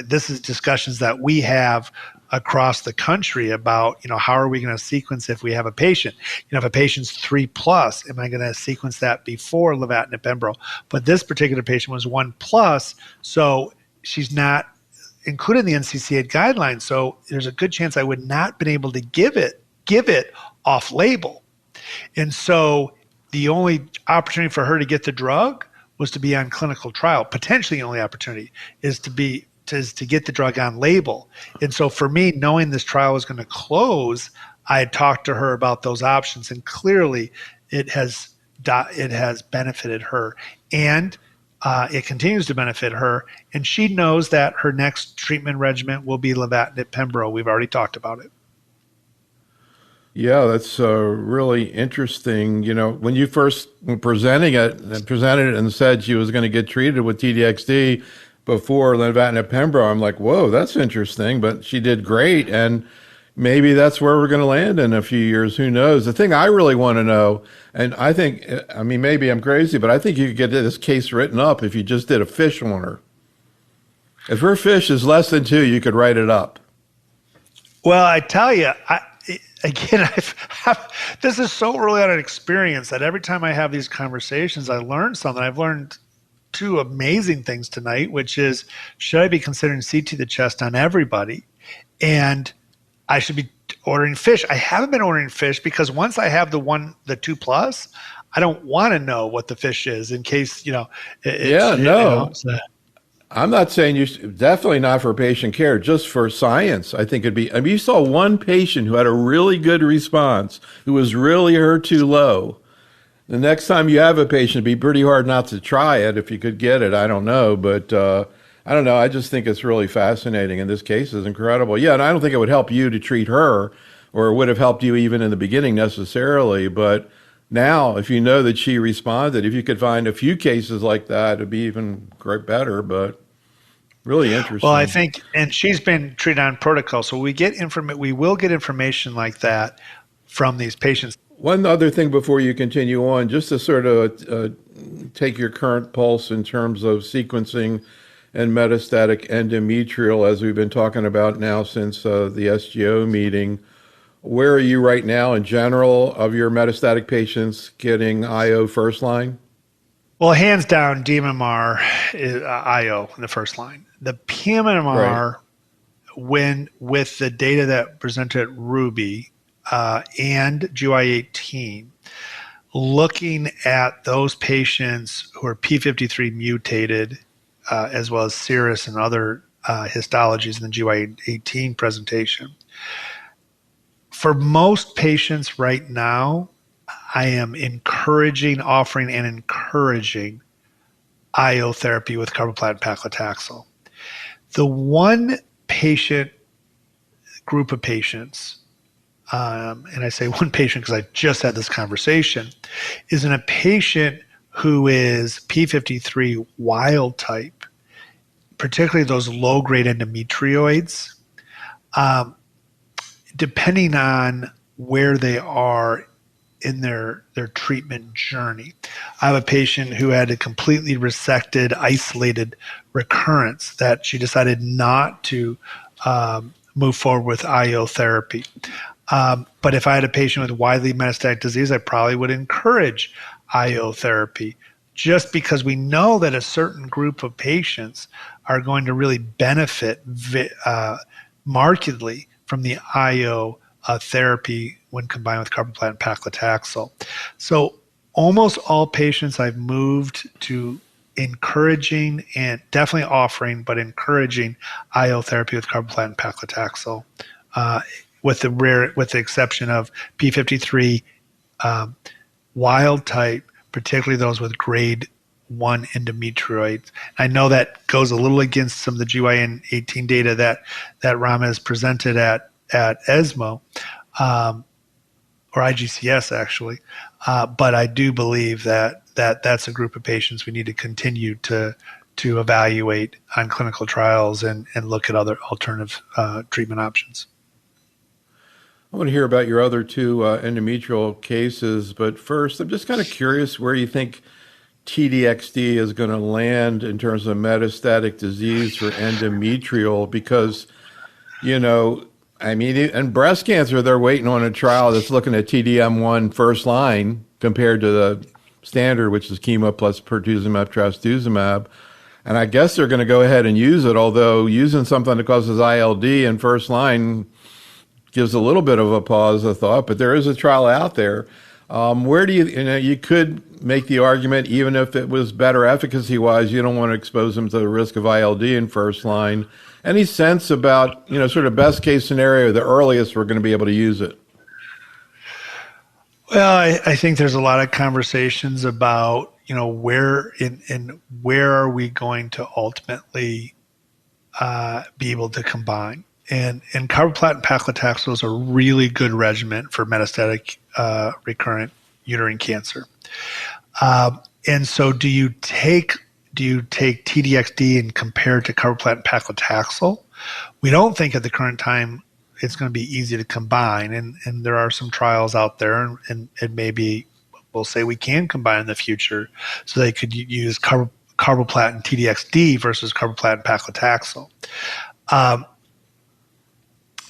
this is discussions that we have across the country about, how are we going to sequence if we have a patient? If a patient's 3+, am I going to sequence that before lenvatinib pembro? But this particular patient was 1+, so she's not included in the NCCN guidelines. So there's a good chance I would not been able to give it off label. And so the only opportunity for her to get the drug was to be on clinical trial. Potentially the only opportunity is to get the drug on label. And so for me, knowing this trial was going to close, I had talked to her about those options, and clearly it has benefited her. And It continues to benefit her, and she knows that her next treatment regimen will be lenvatinib pembro. We've already talked about it. Yeah, that's really interesting. You know, when you first were presented it and said she was going to get treated with TDXD before lenvatinib pembro, I'm like, whoa, that's interesting. But she did great, and maybe that's where we're going to land in a few years. Who knows? The thing I really want to know, and I think, I mean, maybe I'm crazy, but I think you could get this case written up if you just did a FISH on her. If her FISH is less than 2, you could write it up. Well, I tell you, this is so early on in experience that every time I have these conversations, I learn something. I've learned 2 amazing things tonight, which is, should I be considering CT the chest on everybody? And I should be ordering FISH. I haven't been ordering FISH because once I have the 2+, I don't want to know what the FISH is in case, I'm not saying you should, definitely not for patient care, just for science. I think it'd be, I mean, you saw one patient who had a really good response, who was really HER2 low. The next time you have a patient, it'd be pretty hard not to try it if you could get it. I don't know, but I don't know. I just think it's really fascinating, and this case is incredible. Yeah, and I don't think it would help you to treat her, or it would have helped you even in the beginning necessarily, but now, if you know that she responded, if you could find a few cases like that, it'd be even great better, but really interesting. Well, I think, and she's been treated on protocol, so we will get information like that from these patients. One other thing before you continue on, just to sort of take your current pulse in terms of sequencing and metastatic endometrial, as we've been talking about now since the SGO meeting. Where are you right now in general of your metastatic patients getting IO first line? Well, hands down, DMMR is IO in the first line. The PMMR, when with the data that presented at Ruby and GY18, looking at those patients who are P53 mutated, as well as serous and other histologies in the GY18 presentation, for most patients right now, I am offering and encouraging IO therapy with carboplatin paclitaxel. The one group of patients, and I say one patient because I just had this conversation, is in a patient who is P53 wild type, particularly those low-grade endometrioids. Depending on where they are in their treatment journey. I have a patient who had a completely resected, isolated recurrence that she decided not to move forward with IO therapy. But if I had a patient with widely metastatic disease, I probably would encourage IO therapy, just because we know that a certain group of patients are going to really benefit markedly from the IO therapy when combined with carboplatin paclitaxel. So almost all patients I've moved to encouraging and definitely offering, but encouraging IO therapy with carboplatin paclitaxel, with the exception of P53 wild type, particularly those with grade 1 endometrioids. I know that goes a little against some of the GYN18 data that Rama has presented at ESMO, or IGCS actually, but I do believe that's a group of patients we need to continue to evaluate on clinical trials and look at other alternative treatment options. I want to hear about your other 2 endometrial cases, but first, I'm just kind of curious where you think TDXD is going to land in terms of metastatic disease for endometrial, because, I mean, in breast cancer, they're waiting on a trial that's looking at TDM1 first line compared to the standard, which is chemo plus pertuzumab, trastuzumab. And I guess they're going to go ahead and use it, although using something that causes ILD in first line gives a little bit of a pause of thought, but there is a trial out there. Where do you could make the argument, even if it was better efficacy-wise, you don't want to expose them to the risk of ILD in first line. Any sense about, sort of best case scenario, the earliest we're going to be able to use it? Well, I think there's a lot of conversations about, where are we going to ultimately be able to combine. And carboplatin paclitaxel is a really good regimen for metastatic recurrent uterine cancer. And so, do you take TDXD and compare it to carboplatin paclitaxel? We don't think at the current time it's going to be easy to combine, and there are some trials out there, and it may be, we'll say we can combine in the future, so they could use carboplatin TDXD versus carboplatin paclitaxel.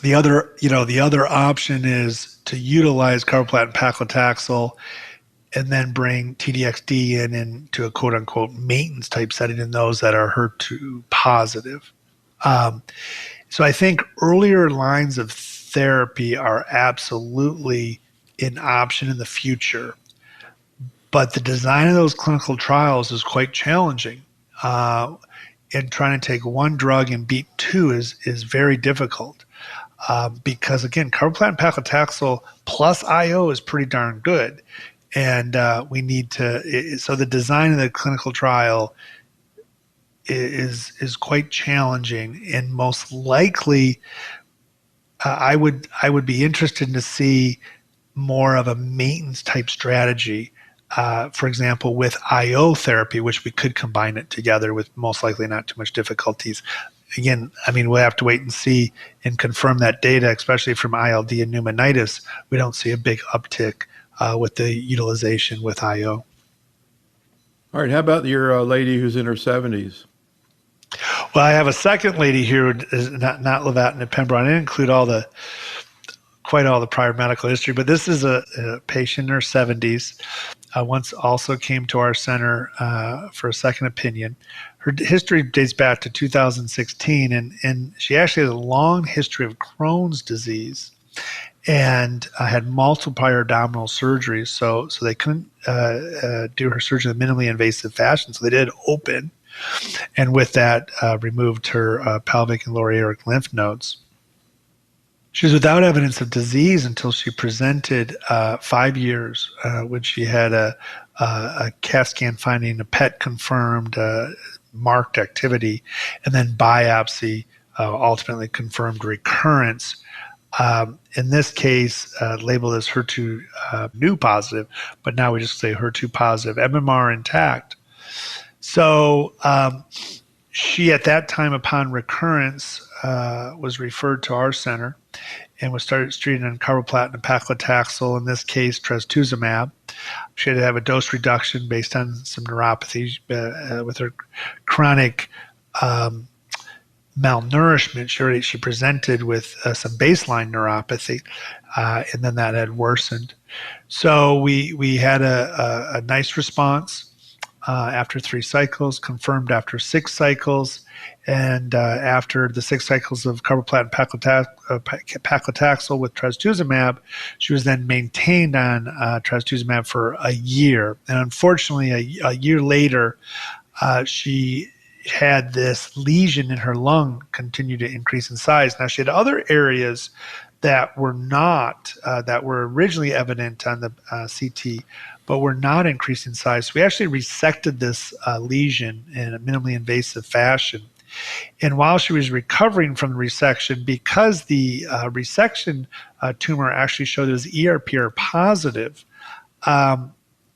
The other option is to utilize carboplatin paclitaxel and then bring TDXD into a quote unquote maintenance type setting in those that are HER2 positive. So I think earlier lines of therapy are absolutely an option in the future, but the design of those clinical trials is quite challenging. And trying to take one drug and beat two is very difficult. Because again, carboplatin paclitaxel plus IO is pretty darn good, and we need to. So the design of the clinical trial is quite challenging, and most likely, I would be interested to see more of a maintenance type strategy. For example, with IO therapy, which we could combine it together with most likely not too much difficulties. Again, I mean, we'll have to wait and see and confirm that data, especially from ILD and pneumonitis. We don't see a big uptick with the utilization with IO. All right. How about your lady who's in her 70s? Well, I have a second lady here who is not lenvatinib pembro. I didn't include quite all the prior medical history, but this is a patient in her 70s. Once also came to our center for a second opinion. Her history dates back to 2016, and she actually has a long history of Crohn's disease and had multiple prior abdominal surgeries. So they couldn't do her surgery in a minimally invasive fashion, so they did open, and with that removed her pelvic and lower aortic lymph nodes. She was without evidence of disease until she presented 5 years when she had a CAT scan finding a PET confirmed marked activity, and then biopsy ultimately confirmed recurrence. In this case, labeled as HER2 new positive, but now we just say HER2 positive, MMR intact. So she, at that time, upon recurrence, was referred to our center and was started treated on carboplatin and paclitaxel, in this case, trastuzumab. She had to have a dose reduction based on some neuropathy with her chronic malnourishment. She presented with some baseline neuropathy, and then that had worsened. So we had a nice response after 3 cycles, confirmed after 6 cycles, and after the 6 cycles of carboplatin paclitaxel with trastuzumab, she was then maintained on trastuzumab for a year. And unfortunately, a year later, she had this lesion in her lung continue to increase in size. Now, she had other areas that were not, that were originally evident on the CT, but were not increasing in size. So we actually resected this lesion in a minimally invasive fashion. And while she was recovering from the resection, because the resection tumor actually showed it was ERPR positive,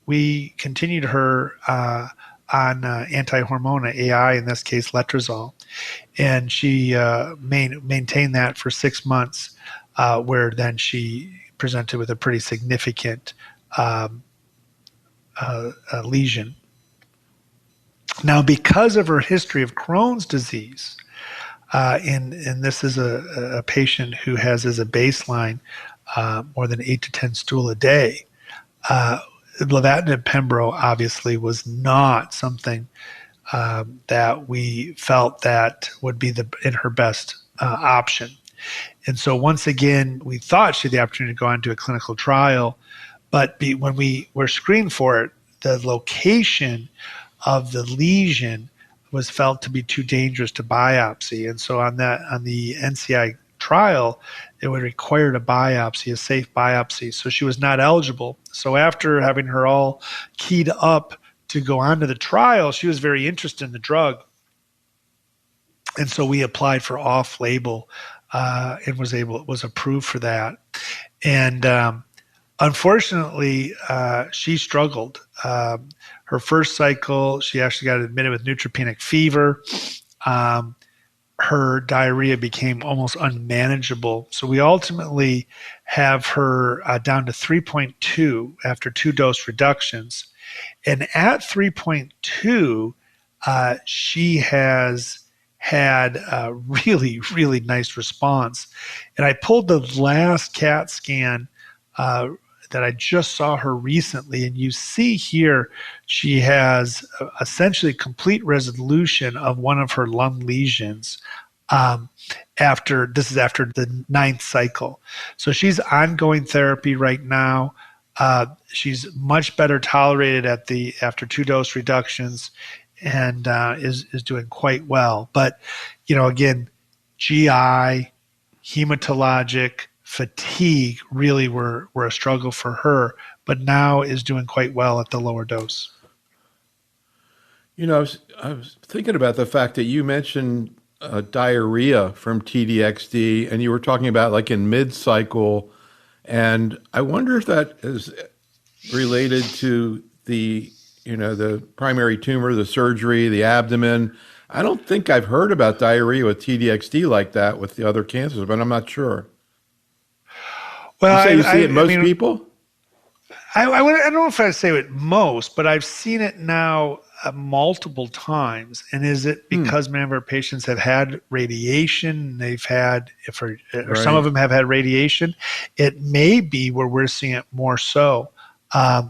we continued her on anti-hormone AI, in this case letrozole, and she maintained that for 6 months, where then she presented with a pretty significant lesion. Now, because of her history of Crohn's disease, and this is a patient who has as a baseline more than 8 to 10 stool a day, lenvatinib pembro obviously was not something that we felt that would be in her best option. And so once again, we thought she had the opportunity to go on to a clinical trial, but when we were screened for it, the location of the lesion was felt to be too dangerous to biopsy. And so on the NCI trial, it would require a biopsy, a safe biopsy. So she was not eligible. So after having her all keyed up to go on to the trial, she was very interested in the drug. And so we applied for off-label and was approved for that. And unfortunately, she struggled. Her first cycle, she actually got admitted with neutropenic fever. Her diarrhea became almost unmanageable. So we ultimately have her down to 3.2 after 2 dose reductions. And at 3.2, she has had a really, really nice response. And I pulled the last CAT scan that I just saw her recently, and you see here she has essentially complete resolution of one of her lung lesions after the 9th cycle. So she's ongoing therapy right now. She's much better tolerated after 2 dose reductions, and is doing quite well. But again, GI, hematologic, fatigue really were a struggle for her, but now is doing quite well at the lower dose. I was thinking about the fact that you mentioned diarrhea from TDXD, and you were talking about like in mid-cycle, and I wonder if that is related to the primary tumor, the surgery, the abdomen. I don't think I've heard about diarrhea with TDXD like that with the other cancers, but I'm not sure. Well, you see it in most people? I don't know if I'd say it most, but I've seen it now multiple times. And is it because many of our patients have had radiation? They've had, or some of them have had radiation. It may be where we're seeing it more so. I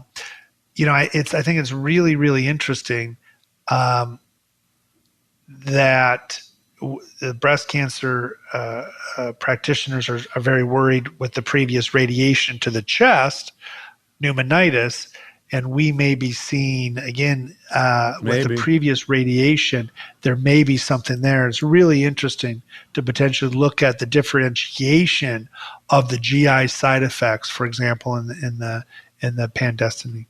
think it's really, really interesting that the breast cancer practitioners are very worried with the previous radiation to the chest, pneumonitis, and we may be seeing, again, with the previous radiation, there may be something there. It's really interesting to potentially look at the differentiation of the GI side effects, for example, in the pan-destiny.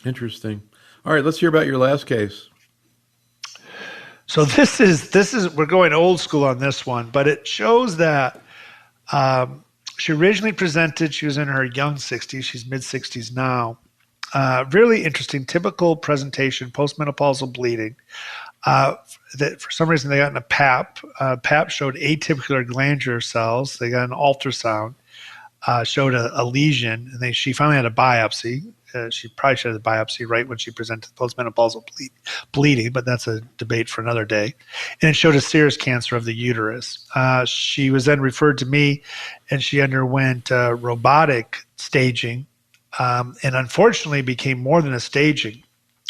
Interesting. All right, let's hear about your last case. So this is we're going old school on this one, but it shows that she originally presented, she was in her young 60s, she's mid-60s now. Really interesting, typical presentation, postmenopausal bleeding. That for some reason they got in a PAP. PAP showed atypical glandular cells. They got an ultrasound, showed a lesion, and she finally had a biopsy. She probably should have the biopsy right when she presented postmenopausal bleeding, but that's a debate for another day. And it showed a serous cancer of the uterus. She was then referred to me, and she underwent robotic staging, and unfortunately became more than a staging,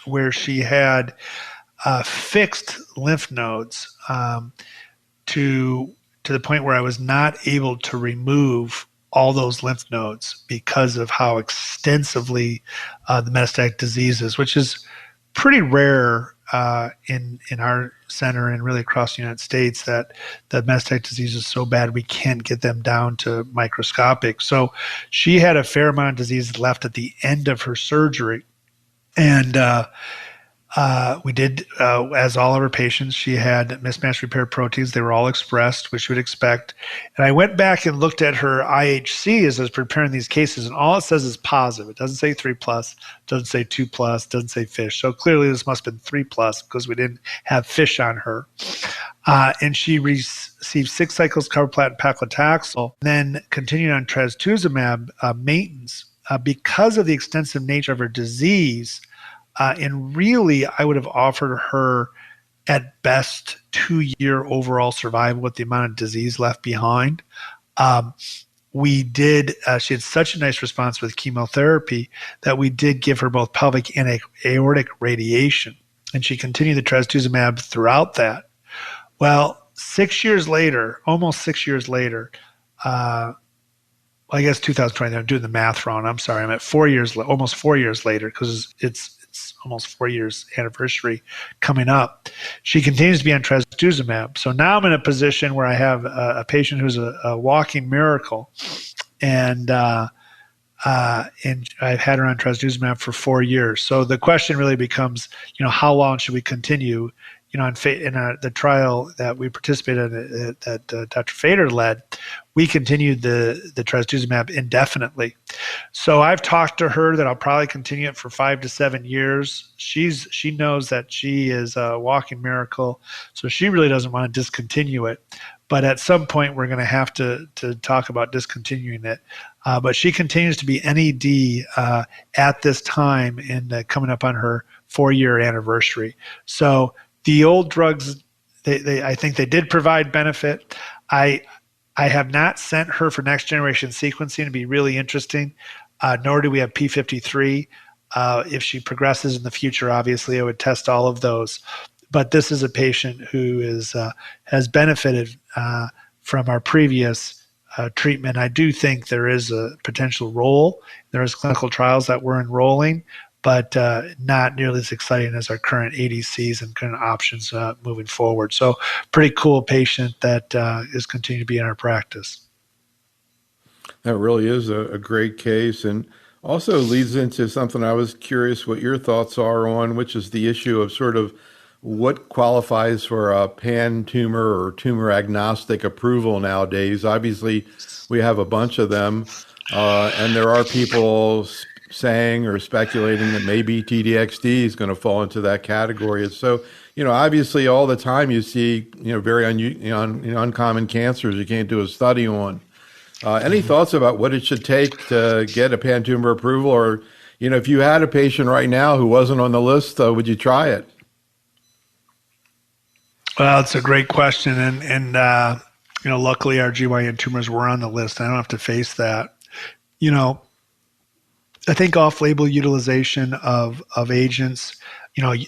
where she had fixed lymph nodes to the point where I was not able to remove all those lymph nodes because of how extensively the metastatic disease is, which is pretty rare in our center and really across the United States, that the metastatic disease is so bad we can't get them down to microscopic. So she had a fair amount of disease left at the end of her surgery. And we did, as all of our patients, she had mismatch repair proteins. They were all expressed, which you would expect. And I went back and looked at her IHC as I was preparing these cases, and all it says is positive. It doesn't say 3+, doesn't say 2+, doesn't say fish. So clearly this must have been 3+ because we didn't have fish on her. And she received 6 cycles of carboplatin paclitaxel, then continued on trastuzumab maintenance. Because of the extensive nature of her disease, and really, I would have offered her at best 2-year overall survival with the amount of disease left behind. She had such a nice response with chemotherapy that we did give her both pelvic and aortic radiation. And she continued the trastuzumab throughout that. Well, 6 years later, almost 6 years later, I guess 2020, I'm doing the math wrong. I'm sorry. I'm at 4 years, almost 4 years later, because it's almost 4 years anniversary coming up. She continues to be on trastuzumab. So now I'm in a position where I have a patient who's a walking miracle. And and I've had her on trastuzumab for 4 years. So the question really becomes, how long should we continue? The trial that we participated in, that Dr. Fader led, we continued the trastuzumab indefinitely. So I've talked to her that I'll probably continue it for 5 to 7 years. She knows that she is a walking miracle, so she really doesn't want to discontinue it. But at some point, we're going to have to talk about discontinuing it. But she continues to be NED at this time and coming up on her 4-year anniversary. So the old drugs, I think they did provide benefit. I have not sent her for next generation sequencing. It'd be really interesting. Nor do we have P53. If she progresses in the future, obviously, I would test all of those. But this is a patient who has benefited from our previous treatment. I do think there is a potential role. There is clinical trials that we're enrolling, but not nearly as exciting as our current ADCs and current options moving forward. So pretty cool patient that is continuing to be in our practice. That really is a great case, and also leads into something I was curious what your thoughts are on, which is the issue of sort of what qualifies for a pan-tumor or tumor-agnostic approval nowadays. Obviously, we have a bunch of them, and there are people saying or speculating that maybe TDXD is going to fall into that category. And so, obviously, all the time you see, very uncommon cancers you can't do a study on. Any thoughts about what it should take to get a pan-tumor approval? Or, if you had a patient right now who wasn't on the list, would you try it? Well, it's a great question. And luckily our GYN tumors were on the list. I don't have to face that. I think off-label utilization of agents,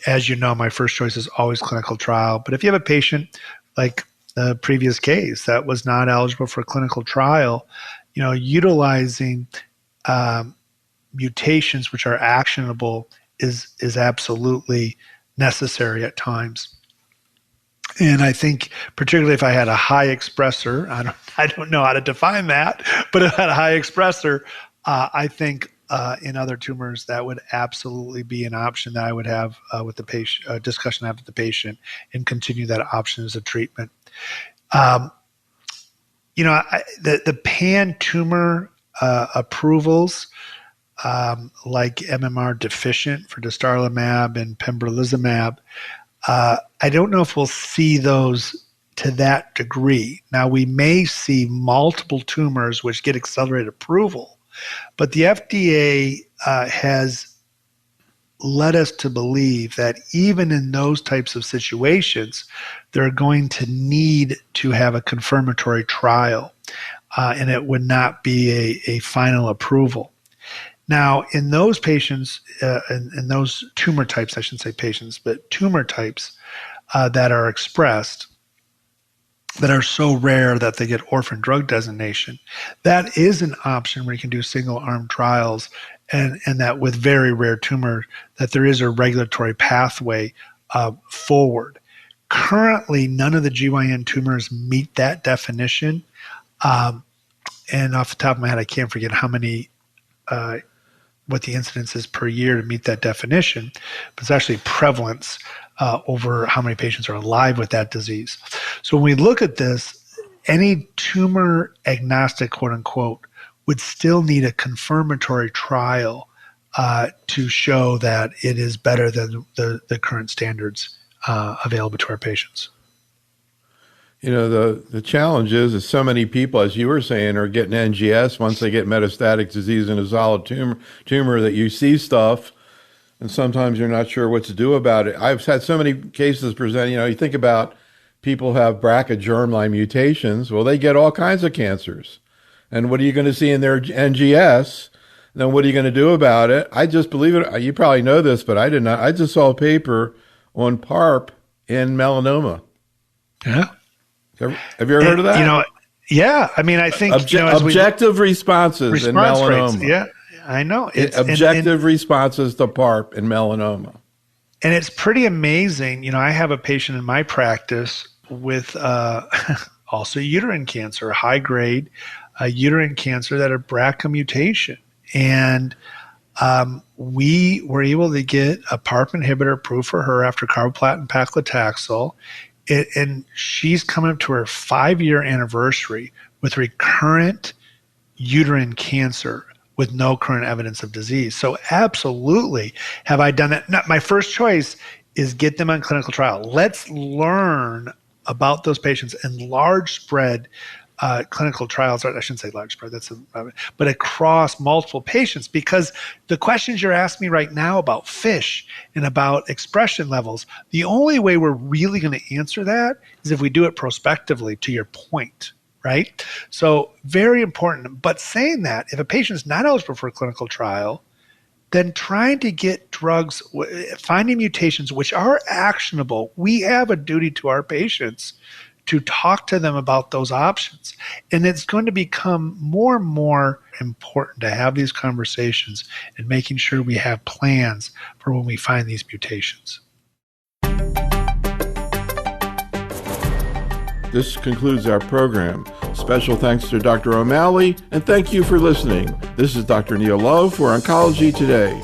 as you know, my first choice is always clinical trial. But if you have a patient like the previous case that was not eligible for a clinical trial, utilizing mutations which are actionable is absolutely necessary at times. And I think particularly if I had a high expressor, I don't know how to define that, but if I had a high expressor, I think in other tumors that would absolutely be an option that I would have with the patient, discussion I have with the patient, and continue that option as a treatment. The pan-tumor approvals, like MMR deficient for dostarlimab and pembrolizumab, I don't know if we'll see those to that degree. Now, we may see multiple tumors which get accelerated approval, but the FDA has led us to believe that even in those types of situations, they're going to need to have a confirmatory trial, and it would not be a final approval. Now, in those patients, in those tumor types, I shouldn't say patients, but tumor types that are expressed, that are so rare that they get orphan drug designation, that is an option where you can do single-arm trials, and that with very rare tumor, that there is a regulatory pathway forward. Currently, none of the GYN tumors meet that definition. And off the top of my head, I can't forget how many what the incidence is per year to meet that definition, but it's actually prevalence over how many patients are alive with that disease. So when we look at this, any tumor agnostic, quote unquote, would still need a confirmatory trial to show that it is better than the current standards available to our patients. The challenge is so many people, as you were saying, are getting NGS once they get metastatic disease in a solid tumor that you see stuff, and sometimes you're not sure what to do about it. I've had so many cases present, you think about people who have BRCA germline mutations. Well, they get all kinds of cancers. And what are you going to see in their NGS? Then what are you going to do about it? I just believe it. You probably know this, but I did not. I just saw a paper on PARP in melanoma. Yeah. Have you ever heard of that? Yeah. I mean, I think objective responses in melanoma. Rates. Yeah, I know. It's objective responses to PARP in melanoma. And it's pretty amazing. I have a patient in my practice with also uterine cancer, high grade uterine cancer that had BRCA mutation. And we were able to get a PARP inhibitor approved for her after carboplatin paclitaxel. And she's coming up to her 5-year anniversary with recurrent uterine cancer with no current evidence of disease. So absolutely have I done it. My first choice is get them on clinical trial. Let's learn about those patients in large spread clinical trials. I shouldn't say large spread, but across multiple patients, because the questions you're asking me right now about FISH and about expression levels, the only way we're really going to answer that is if we do it prospectively, to your point. Right? So very important. But saying that, if a patient is not eligible for a clinical trial, then trying to get drugs, finding mutations which are actionable, we have a duty to our patients to talk to them about those options. And it's going to become more and more important to have these conversations and making sure we have plans for when we find these mutations. This concludes our program. Special thanks to Dr. O'Malley, and thank you for listening. This is Dr. Neil Love for Oncology Today.